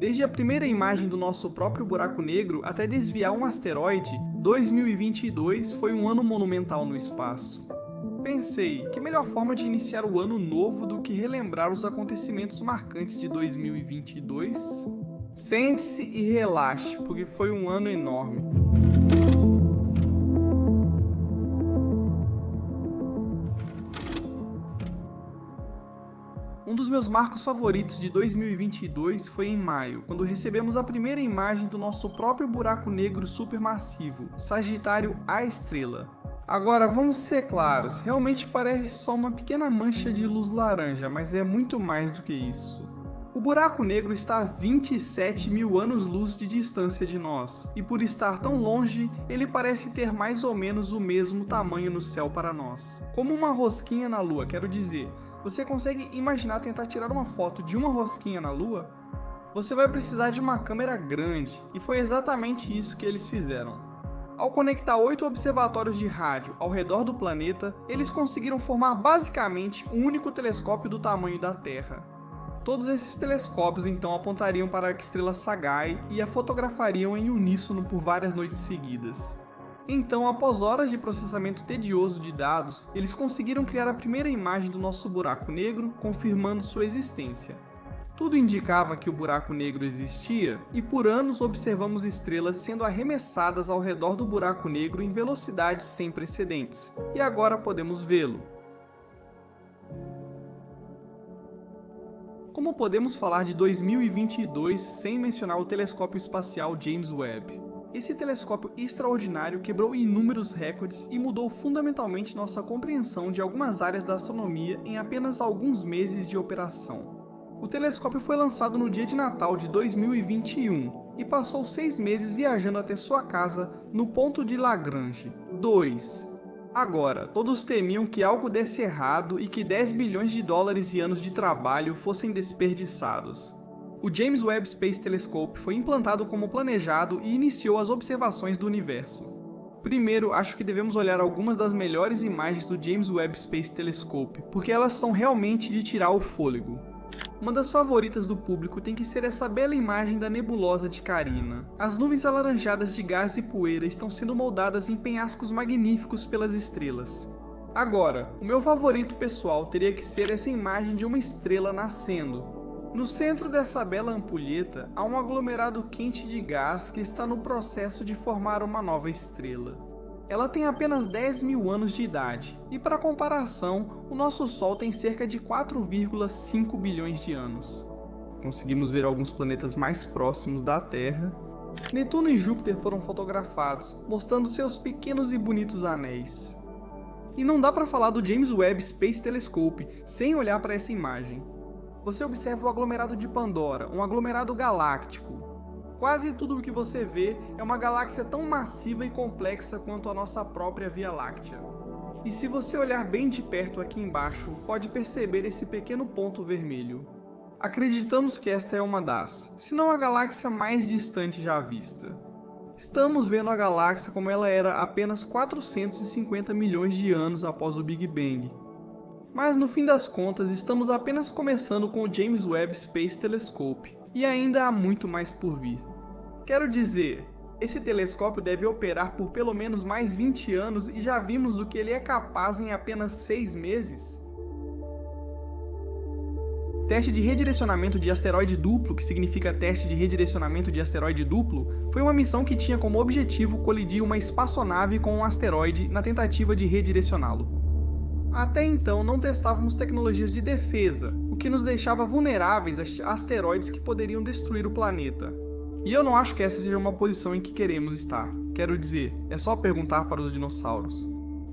Desde a primeira imagem do nosso próprio buraco negro até desviar um asteroide, 2022 foi um ano monumental no espaço. Pensei, que melhor forma de iniciar o ano novo do que relembrar os acontecimentos marcantes de 2022? Sente-se e relaxe, porque foi um ano enorme. Um dos meus marcos favoritos de 2022 foi em maio, quando recebemos a primeira imagem do nosso próprio buraco negro supermassivo, Sagitário A Estrela. Agora, vamos ser claros, realmente parece só uma pequena mancha de luz laranja, mas é muito mais do que isso. O buraco negro está a 27 mil anos-luz de distância de nós, e por estar tão longe, ele parece ter mais ou menos o mesmo tamanho no céu para nós. Como uma rosquinha na Lua, quero dizer. Você consegue imaginar tentar tirar uma foto de uma rosquinha na Lua? Você vai precisar de uma câmera grande, e foi exatamente isso que eles fizeram. Ao conectar 8 observatórios de rádio ao redor do planeta, eles conseguiram formar basicamente um único telescópio do tamanho da Terra. Todos esses telescópios então apontariam para a estrela Sagai e a fotografariam em uníssono por várias noites seguidas. Então, após horas de processamento tedioso de dados, eles conseguiram criar a primeira imagem do nosso buraco negro, confirmando sua existência. Tudo indicava que o buraco negro existia, e por anos observamos estrelas sendo arremessadas ao redor do buraco negro em velocidades sem precedentes, e agora podemos vê-lo. Como podemos falar de 2022 sem mencionar o telescópio espacial James Webb? Esse telescópio extraordinário quebrou inúmeros recordes e mudou fundamentalmente nossa compreensão de algumas áreas da astronomia em apenas alguns meses de operação. O telescópio foi lançado no dia de Natal de 2021 e passou 6 meses viajando até sua casa no ponto de Lagrange 2. Agora, todos temiam que algo desse errado e que 10 bilhões de dólares e anos de trabalho fossem desperdiçados. O James Webb Space Telescope foi implantado como planejado e iniciou as observações do universo. Primeiro, acho que devemos olhar algumas das melhores imagens do James Webb Space Telescope, porque elas são realmente de tirar o fôlego. Uma das favoritas do público tem que ser essa bela imagem da nebulosa de Carina. As nuvens alaranjadas de gás e poeira estão sendo moldadas em penhascos magníficos pelas estrelas. Agora, o meu favorito pessoal teria que ser essa imagem de uma estrela nascendo. No centro dessa bela ampulheta, há um aglomerado quente de gás que está no processo de formar uma nova estrela. Ela tem apenas 10 mil anos de idade, e para comparação, o nosso Sol tem cerca de 4,5 bilhões de anos. Conseguimos ver alguns planetas mais próximos da Terra. Netuno e Júpiter foram fotografados, mostrando seus pequenos e bonitos anéis. E não dá para falar do James Webb Space Telescope sem olhar para essa imagem. Você observa o aglomerado de Pandora, um aglomerado galáctico. Quase tudo o que você vê é uma galáxia tão massiva e complexa quanto a nossa própria Via Láctea. E se você olhar bem de perto aqui embaixo, pode perceber esse pequeno ponto vermelho. Acreditamos que esta é uma das, se não a galáxia mais distante já vista. Estamos vendo a galáxia como ela era apenas 450 milhões de anos após o Big Bang. Mas no fim das contas, estamos apenas começando com o James Webb Space Telescope, e ainda há muito mais por vir. Quero dizer, esse telescópio deve operar por pelo menos mais 20 anos e já vimos do que ele é capaz em apenas 6 meses. Teste de redirecionamento de asteroide duplo, que significa teste de redirecionamento de asteroide duplo, foi uma missão que tinha como objetivo colidir uma espaçonave com um asteroide na tentativa de redirecioná-lo. Até então não testávamos tecnologias de defesa, o que nos deixava vulneráveis a asteroides que poderiam destruir o planeta. E eu não acho que essa seja uma posição em que queremos estar. Quero dizer, é só perguntar para os dinossauros.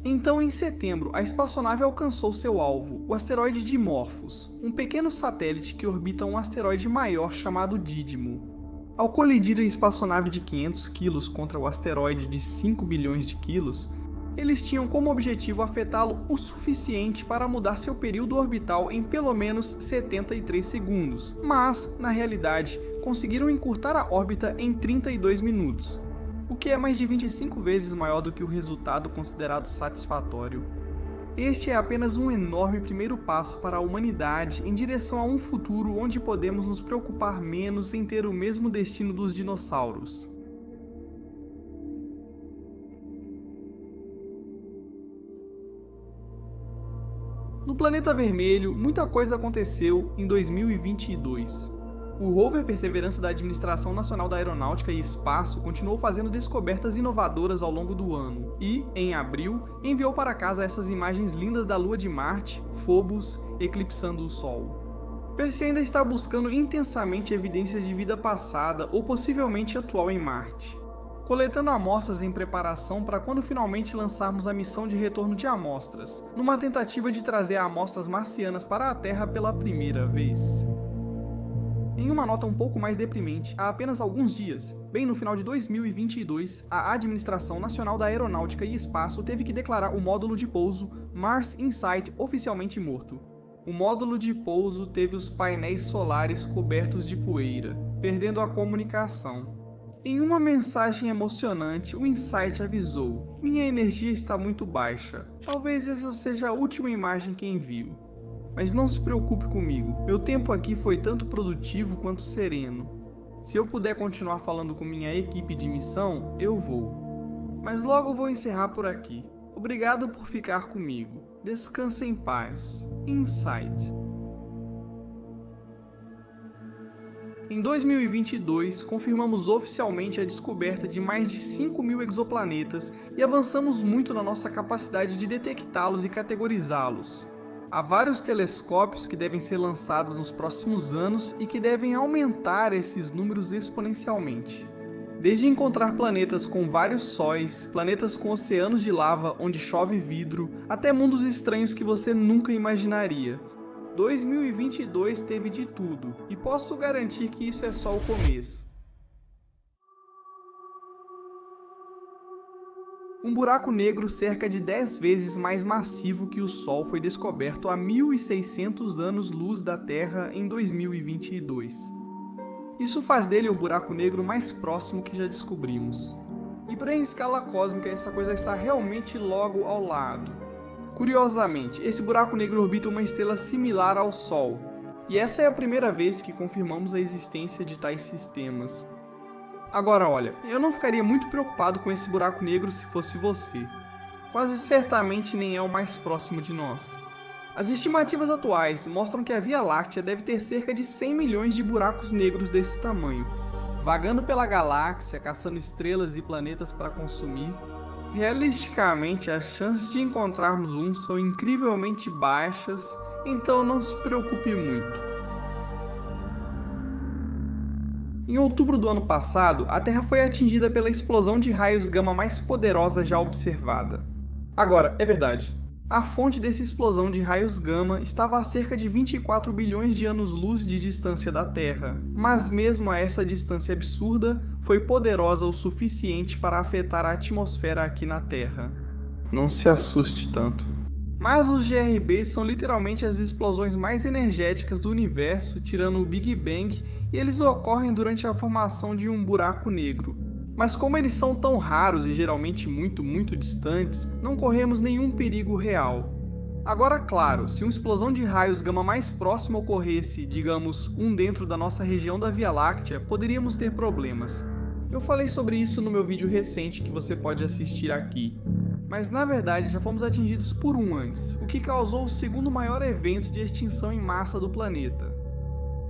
Então, em setembro, a espaçonave alcançou seu alvo, o asteroide Dimorphos, um pequeno satélite que orbita um asteroide maior chamado Dídimo. Ao colidir a espaçonave de 500 kg contra o asteroide de 5 bilhões de quilos, eles tinham como objetivo afetá-lo o suficiente para mudar seu período orbital em pelo menos 73 segundos, mas, na realidade, conseguiram encurtar a órbita em 32 minutos, o que é mais de 25 vezes maior do que o resultado considerado satisfatório. Este é apenas um enorme primeiro passo para a humanidade em direção a um futuro onde podemos nos preocupar menos em ter o mesmo destino dos dinossauros. No planeta vermelho, muita coisa aconteceu em 2022. O rover Perseverança da Administração Nacional da Aeronáutica e Espaço continuou fazendo descobertas inovadoras ao longo do ano e, em abril, enviou para casa essas imagens lindas da Lua de Marte, Phobos, eclipsando o Sol. Percy ainda está buscando intensamente evidências de vida passada ou possivelmente atual em Marte, coletando amostras em preparação para quando finalmente lançarmos a missão de retorno de amostras, numa tentativa de trazer amostras marcianas para a Terra pela primeira vez. Em uma nota um pouco mais deprimente, há apenas alguns dias, bem no final de 2022, a Administração Nacional da Aeronáutica e Espaço teve que declarar o módulo de pouso Mars InSight oficialmente morto. O módulo de pouso teve os painéis solares cobertos de poeira, perdendo a comunicação. Em uma mensagem emocionante, o InSight avisou: "Minha energia está muito baixa. Talvez essa seja a última imagem que envio. Mas não se preocupe comigo, meu tempo aqui foi tanto produtivo quanto sereno. Se eu puder continuar falando com minha equipe de missão, eu vou. Mas logo vou encerrar por aqui. Obrigado por ficar comigo. Descanse em paz. InSight." Em 2022, confirmamos oficialmente a descoberta de mais de 5.000 exoplanetas e avançamos muito na nossa capacidade de detectá-los e categorizá-los. Há vários telescópios que devem ser lançados nos próximos anos e que devem aumentar esses números exponencialmente. Desde encontrar planetas com vários sóis, planetas com oceanos de lava onde chove vidro, até mundos estranhos que você nunca imaginaria. 2022 teve de tudo, e posso garantir que isso é só o começo. Um buraco negro cerca de 10 vezes mais massivo que o Sol foi descoberto a 1.600 anos-luz da Terra em 2022. Isso faz dele o buraco negro mais próximo que já descobrimos. E para em escala cósmica, essa coisa está realmente logo ao lado. Curiosamente, esse buraco negro orbita uma estrela similar ao Sol, e essa é a primeira vez que confirmamos a existência de tais sistemas. Agora olha, eu não ficaria muito preocupado com esse buraco negro se fosse você. Quase certamente nem é o mais próximo de nós. As estimativas atuais mostram que a Via Láctea deve ter cerca de 100 milhões de buracos negros desse tamanho, vagando pela galáxia, caçando estrelas e planetas para consumir. Realisticamente, as chances de encontrarmos um são incrivelmente baixas, então não se preocupe muito. Em outubro do ano passado, a Terra foi atingida pela explosão de raios gama mais poderosa já observada. Agora, é verdade, a fonte dessa explosão de raios gama estava a cerca de 24 bilhões de anos-luz de distância da Terra, mas mesmo a essa distância absurda, foi poderosa o suficiente para afetar a atmosfera aqui na Terra. Não se assuste tanto. Mas os GRBs são literalmente as explosões mais energéticas do universo, tirando o Big Bang, e eles ocorrem durante a formação de um buraco negro. Mas como eles são tão raros e geralmente muito distantes, não corremos nenhum perigo real. Agora, claro, se uma explosão de raios gama mais próxima ocorresse, digamos, um dentro da nossa região da Via Láctea, poderíamos ter problemas. Eu falei sobre isso no meu vídeo recente que você pode assistir aqui. Mas na verdade já fomos atingidos por um antes, o que causou o segundo maior evento de extinção em massa do planeta.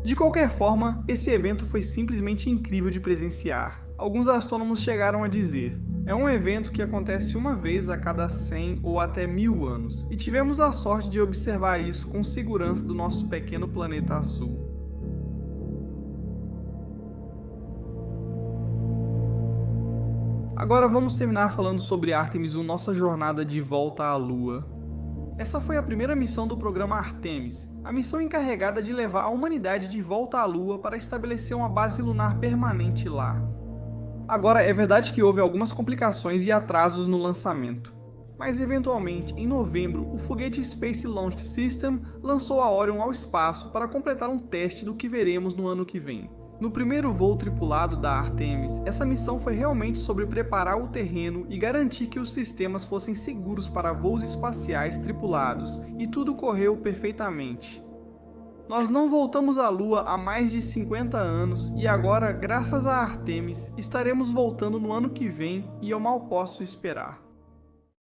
De qualquer forma, esse evento foi simplesmente incrível de presenciar. Alguns astrônomos chegaram a dizer: é um evento que acontece uma vez a cada 100 ou até 1000 anos, e tivemos a sorte de observar isso com segurança do nosso pequeno planeta azul. Agora vamos terminar falando sobre Artemis 1, nossa jornada de volta à Lua. Essa foi a primeira missão do programa Artemis, a missão encarregada de levar a humanidade de volta à Lua para estabelecer uma base lunar permanente lá. Agora, é verdade que houve algumas complicações e atrasos no lançamento, mas eventualmente, em novembro, o foguete Space Launch System lançou a Orion ao espaço para completar um teste do que veremos no ano que vem. No primeiro voo tripulado da Artemis, essa missão foi realmente sobre preparar o terreno e garantir que os sistemas fossem seguros para voos espaciais tripulados, e tudo correu perfeitamente. Nós não voltamos à Lua há mais de 50 anos e agora, graças a Artemis, estaremos voltando no ano que vem e eu mal posso esperar.